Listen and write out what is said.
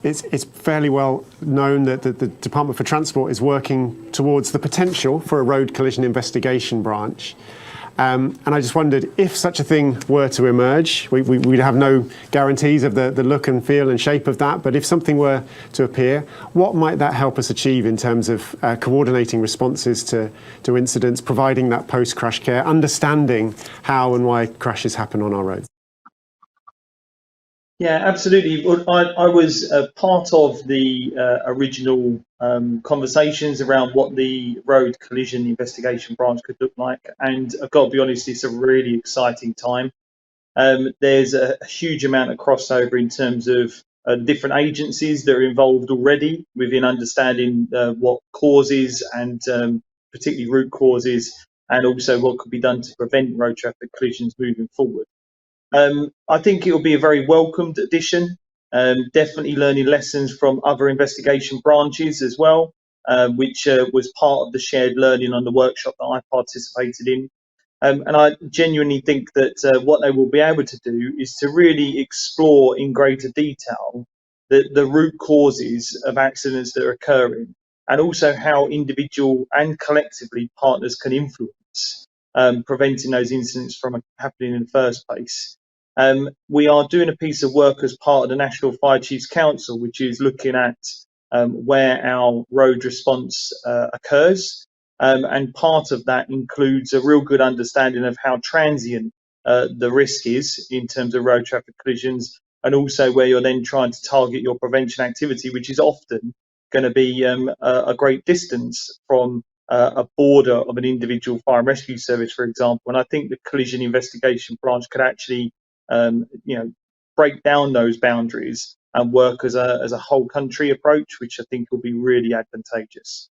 It's fairly well known that the Department for Transport is working towards the potential for a road collision investigation branch. And I just wondered if such a thing were to emerge, we'd have no guarantees of the look and feel and shape of that, but if something were to appear, what might that help us achieve in terms of coordinating responses to incidents, providing that post-crash care, understanding how and why crashes happen on our roads? Yeah, absolutely. I was part of the original conversations around what the road collision investigation branch could look like, and I've got to be honest, it's a really exciting time. There's a huge amount of crossover in terms of different agencies that are involved already within understanding what causes and particularly root causes, and also what could be done to prevent road traffic collisions moving forward. I think it will be a very welcomed addition, definitely learning lessons from other investigation branches as well, which was part of the shared learning on the workshop that I participated in. And I genuinely think that what they will be able to do is to really explore in greater detail the root causes of accidents that are occurring, and also how individual and collectively partners can influence preventing those incidents from happening in the first place. We are doing a piece of work as part of the National Fire Chiefs Council, which is looking at where our road response occurs. And part of that includes a real good understanding of how transient the risk is in terms of road traffic collisions, and also where you're then trying to target your prevention activity, which is often going to be a great distance from a border of an individual fire and rescue service, for example. And I think the collision investigation branch could actually break down those boundaries and work as a whole country approach, which I think will be really advantageous.